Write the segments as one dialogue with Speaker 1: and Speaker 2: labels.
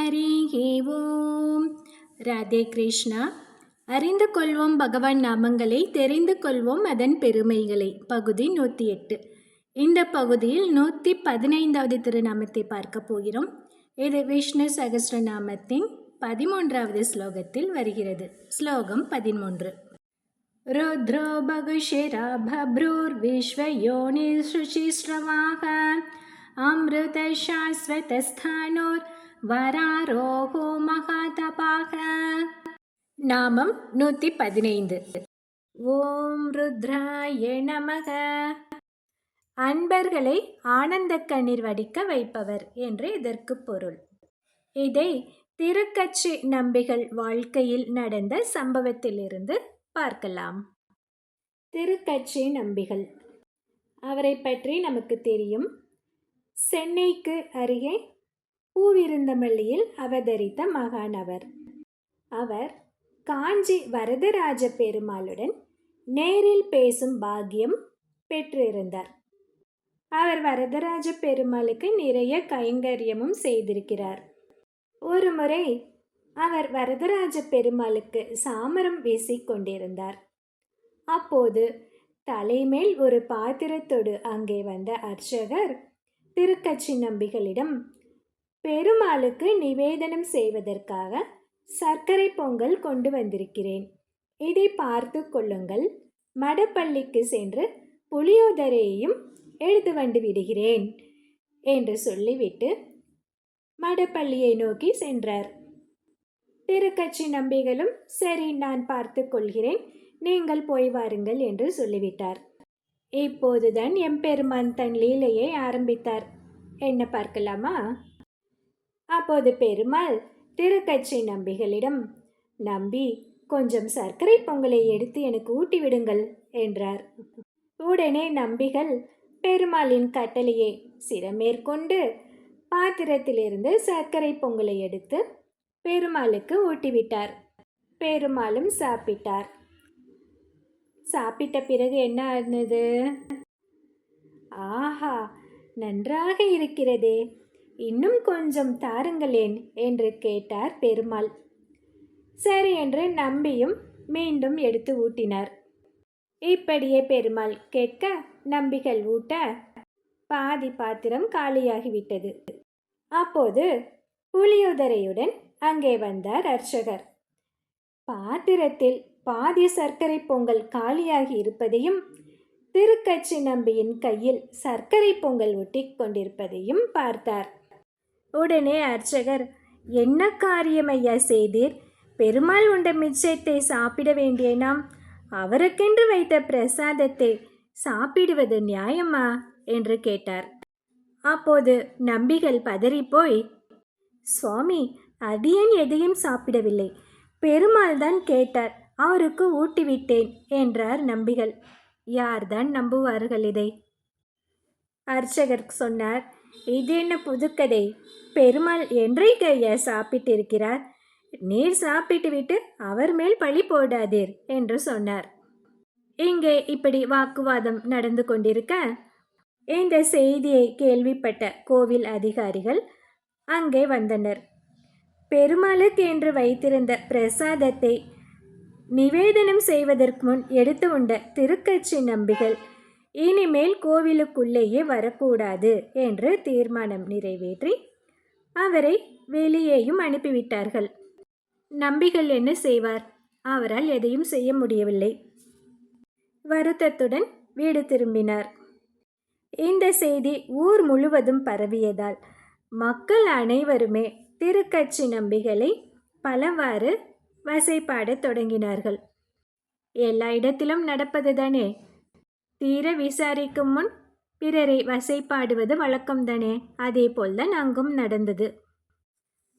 Speaker 1: ஹரிஹி ஓம். ராதே கிருஷ்ணா. அறிந்து கொள்வோம் பகவான் நாமங்களை, தெரிந்து கொள்வோம் அதன் பெருமைகளை. பகுதி 108. இந்த பகுதியில் 115வது திருநாமத்தை பார்க்க போகிறோம். இது விஷ்ணு சகஸ்ரநாமத்தின் 13வது ஸ்லோகத்தில் வருகிறது. ஸ்லோகம் 13. ருத்ரோ பகுஷிரா பப்ரூர் விஸ்வயோனிர் சுசிஸ்ரவாஹ அம்ருத சாஸ்வதஸ்தானோர் வராரோஹோ மகாதபாக. நாமம் 115. ஓம் ருத்ராய நமக. அன்பர்களை ஆனந்த கண்ணீர் வடிக்க வைப்பவர் என்று இதற்கு பொருள். இதை திருக்கச்சி நம்பிகள் வாழ்க்கையில் நடந்த சம்பவத்திலிருந்து பார்க்கலாம். திருக்கச்சி நம்பிகள், அவரை பற்றி நமக்கு தெரியும். சென்னைக்கு அருகே பூவிருந்தமல்லியில் அவதரித்த மகான் அவர். அவர் காஞ்சி வரதராஜ பெருமாளுடன் நேரில் பேசும் பாக்கியம் பெற்றிருந்தார். அவர் வரதராஜ பெருமாளுக்கு நிறைய கைங்கரியமும் செய்திருக்கிறார். ஒரு முறை அவர் வரதராஜ பெருமாளுக்கு சாமரம் வீசிக்கொண்டிருந்தார். அப்போது தலைமேல் ஒரு பாத்திரத்தோடு அங்கே வந்த அர்ச்சகர் திருக்கச்சி நம்பிகளிடம், பெருமாளுக்கு நிவேதனம் செய்வதற்காக சர்க்கரை பொங்கல் கொண்டு வந்திருக்கிறேன், இதை பார்த்து கொள்ளுங்கள், மடப்பள்ளிக்கு சென்று புளியோதரையையும் எடுத்து வந்து விடுகிறேன் என்று சொல்லிவிட்டு மடப்பள்ளியை நோக்கி சென்றார். திருக்கச்சி நம்பிகளும் சரி, நான் பார்த்து கொள்கிறேன், நீங்கள் போய் வாருங்கள் என்று சொல்லிவிட்டார். இப்போதுதான் எம்பெருமான் தன் லீலையை ஆரம்பித்தார். என்ன பார்க்கலாமா? அப்போது பெருமாள் திருக்கச்சி நம்பிகளிடம், நம்பி கொஞ்சம் சர்க்கரை பொங்கலை எடுத்து எனக்கு ஊட்டி விடுங்கள் என்றார். உடனே நம்பிகள் பெருமாளின் கட்டளையை சிரமேற்கொண்டு பாத்திரத்திலிருந்து சர்க்கரை பொங்கலை எடுத்து பெருமாளுக்கு ஊட்டிவிட்டார். பெருமாளும் சாப்பிட்டார். சாப்பிட்ட பிறகு என்ன ஆனது? ஆஹா, நன்றாக இருக்கிறதே, இன்னும் கொஞ்சம் தாருங்களேன் என்று கேட்டார் பெருமாள். சரி என்று நம்பியும் மீண்டும் எடுத்து ஊட்டினார். இப்படியே பெருமாள் கேட்க நம்பிகள் ஊட்ட பாதி பாத்திரம் காலியாகிவிட்டது. அப்போது புளியோதரையுடன் அங்கே வந்தார் அர்ச்சகர். பாத்திரத்தில் பாதி சர்க்கரை பொங்கல் காலியாகி இருப்பதையும் திருக்கச்சி நம்பியின் கையில் சர்க்கரை பொங்கல் ஒட்டி கொண்டிருப்பதையும் பார்த்தார். உடனே அர்ச்சகர், என்ன காரியம் ஐயா செய்தீர்? பெருமாள் உண்ட மிச்சத்தை சாப்பிட வேண்டிய நாம் அவருக்கென்று வைத்த பிரசாதத்தை சாப்பிடுவது நியாயமா என்று கேட்டார். அப்போது நம்பிகள் பதறிப்போய், சுவாமி, அடியேன் எதையும் சாப்பிடவில்லை, பெருமாள் தான் கேட்டார், அவருக்கு ஊட்டிவிட்டேன் என்றார் நம்பிகள். யார்தான் நம்புவார்கள் இதை? அர்ச்சகர் சொன்னார், இது என்ன புதுக்கதை? பெருமாள் என்றைக்கு ஐயா சாப்பிட்டிருக்கிறார்? நீர் சாப்பிட்டு விட்டு அவர் மேல் பழி போடாதீர் என்று சொன்னார். இங்கே இப்படி வாக்குவாதம் நடந்து கொண்டிருக்க இந்த செய்தியை கேள்விப்பட்ட கோவில் அதிகாரிகள் அங்கே வந்தனர். பெருமாளுக்கு என்று வைத்திருந்த பிரசாதத்தை நிவேதனம் செய்வதற்கு முன் எடுத்து உண்ட திருக்கச்சி நம்பிகள் இனிமேல் கோவிலுக்குள்ளேயே வரக்கூடாது என்று தீர்மானம் நிறைவேற்றி அவரை வெளியேயும் அனுப்பிவிட்டார்கள். நம்பிகள் என்ன செய்வார்? அவரால் எதையும் செய்ய முடியவில்லை. வருத்தத்துடன் வீடு திரும்பினார். இந்த செய்தி ஊர் முழுவதும் பரவியதால் மக்கள் அனைவருமே திருக்கச்சி நம்பிகளை பலவாறு வசைபாடத் தொடங்கினார்கள். எல்லா இடத்திலும் நடப்பதுதானே. தீர விசாரிக்கும் முன் பிறரை வசைப்பாடுவது வழக்கம்தானே. அதே போல்தான் அங்கும் நடந்தது.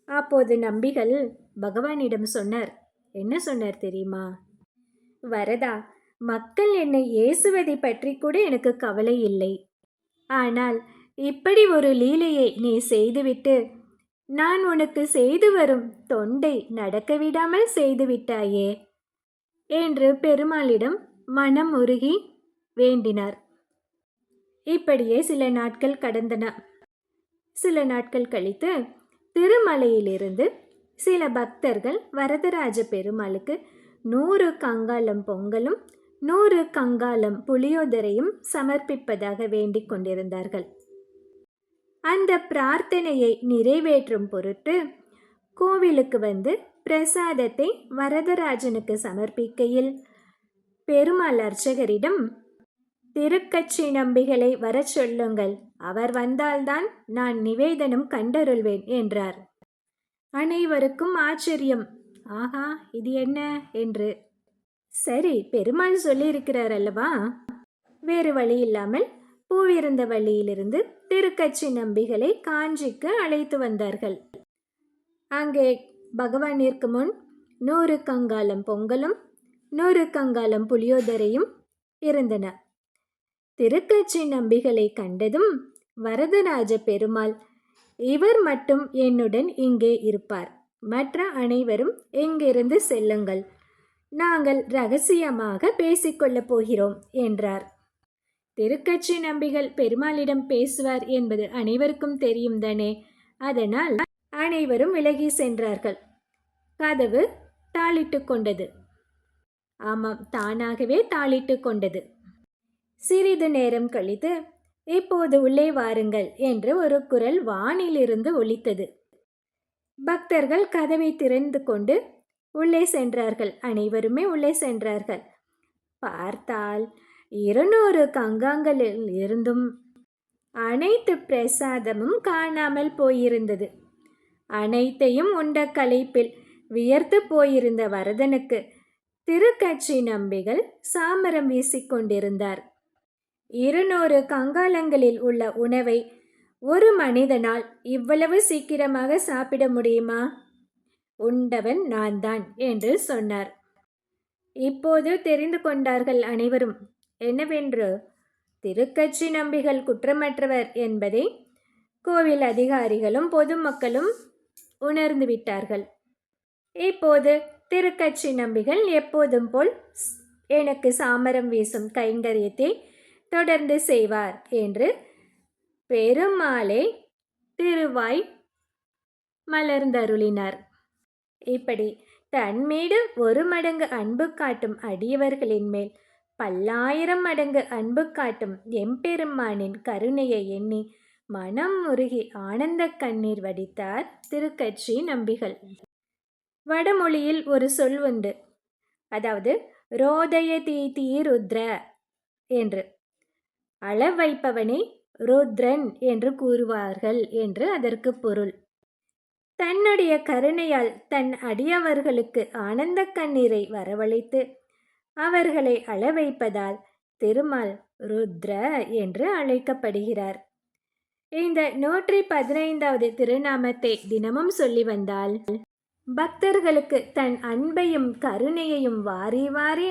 Speaker 1: அப்போது நம்பிகள் பகவானிடம் சொன்னார். என்ன சொன்னார் தெரியுமா? வரதா, மக்கள் என்னை ஏசுவதை பற்றி கூட எனக்கு கவலை இல்லை. ஆனால் இப்படி ஒரு லீலையை நீ செய்துவிட்டு நான் உனக்கு செய்து வரும் தொண்டை நடக்க விடாமல் செய்துவிட்டாயே என்று பெருமாளிடம் மனம் உருகி வேண்டினார். இப்படியே சில நாட்கள் கடந்தன. சில நாட்கள் கழித்து திருமலையிலிருந்து சில பக்தர்கள் வரதராஜ பெருமாளுக்கு 100 கங்காளம் பொங்கலும் 100 கங்காளம் புளியோதரையும் சமர்ப்பிப்பதாக வேண்டிக் கொண்டிருந்தார்கள். அந்த பிரார்த்தனையை நிறைவேற்றும் பொருட்டு கோவிலுக்கு வந்து பிரசாதத்தை வரதராஜனுக்கு சமர்ப்பிக்கையில் பெருமாள் அர்ச்சகரிடம், திருக்கட்சி நம்பிகளை வரச் சொல்லுங்கள், அவர் வந்தால்தான் நான் நிவேதனம் கண்டருள்வேன் என்றார். அனைவருக்கும் ஆச்சரியம். ஆஹா, இது என்ன என்று. சரி, பெருமாள் சொல்லியிருக்கிறார் அல்லவா. வேறு வழி இல்லாமல் பூவிருந்த வழியிலிருந்து திருக்கட்சி நம்பிகளை காஞ்சிக்கு அழைத்து வந்தார்கள். அங்கே பகவானிற்கு முன் 100 கங்காளம் பொங்கலும் 100 கங்காளம் புளியோதரையும் இருந்தன. திருக்கட்சி நம்பிகளை கண்டதும் வரதராஜ பெருமாள், இவர் மட்டும் என்னுடன் இங்கே இருப்பார், மற்ற அனைவரும் இங்கிருந்து செல்லுங்கள், நாங்கள் ரகசியமாக பேசிக்கொள்ளப் போகிறோம் என்றார். திருக்கட்சி நம்பிகள் பெருமாளிடம் பேசுவார் என்பது அனைவருக்கும் தெரியும் தானே. அதனால் அனைவரும் விலகி சென்றார்கள். கதவு தாளிட்டு கொண்டது. ஆமாம், தானாகவே தாளிட்டு கொண்டது. சிறிது நேரம் கழித்து, இப்போது உள்ளே வாருங்கள் என்று ஒரு குரல் வானிலிருந்து ஒலித்தது. பக்தர்கள் கதவை திறந்து கொண்டு உள்ளே சென்றார்கள். அனைவருமே உள்ளே சென்றார்கள். பார்த்தால் 200 கங்காங்களில் இருந்தும் அனைத்து பிரசாதமும் காணாமல் போயிருந்தது. அனைத்தையும் உண்ட களைப்பில் வியர்த்து போயிருந்த வரதனுக்கு திருக்கட்சி நம்பிகள் சாமரம் வீசிக்கொண்டிருந்தார். 200 கங்காளங்களில் உள்ள உணவை ஒரு மனிதனால் இவ்வளவு சீக்கிரமாக சாப்பிட முடியுமா? உண்டவன் நான் தான் என்று சொன்னார். இப்போது தெரிந்து கொண்டார்கள் அனைவரும். என்னவென்று, திருக்கட்சி நம்பிகள் குற்றமற்றவர் என்பதை கோவில் அதிகாரிகளும் பொதுமக்களும் உணர்ந்து விட்டார்கள். இப்போது திருக்கட்சி நம்பிகள் எப்போதும் போல் எனக்கு சாமரம் வீசும் கைங்கரியத்தை தொடர்ந்து செய்வார் என்று பெருமாளே திருவாய் மலர்ந்தருளினார். இப்படி தன்மீது 1 மடங்கு அன்பு காட்டும் அடியவர்களின் மேல் 1000 மடங்கு அன்பு காட்டும் எம்பெருமானின் கருணையை எண்ணி மனம் உருகி ஆனந்த கண்ணீர் வடித்தார் திருக்கட்சி நம்பிகள். வடமொழியில் ஒரு சொல் உண்டு, அதாவது ரோதய தீ ருத்ர என்று. அளவைப்பவனை ருத்ரன் என்று கூறுவார்கள் என்று அதற்கு பொருள். தன்னுடைய கருணையால் தன் அடியவர்களுக்கு ஆனந்த கண்ணீரை வரவழைத்து அவர்களை அளவைப்பதால் திருமால் ருத்ர என்று அழைக்கப்படுகிறார். இந்த 115வது திருநாமத்தை தினமும் சொல்லி வந்தால் பக்தர்களுக்கு தன் அன்பையும் கருணையையும் வாரி வாரி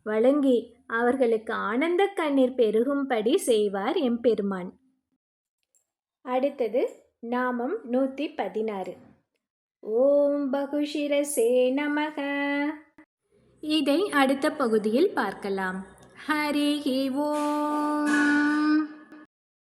Speaker 1: வழங்கி அவர்களுக்கு ஆனந்த கண்ணீர் பெருகும்படி செய்வார் எம்பெருமான். அடுத்தது நாமம் 116. ஓம் பகுஷிரசே நமக. இதை அடுத்த பகுதியில் பார்க்கலாம். ஹரி ஓம்.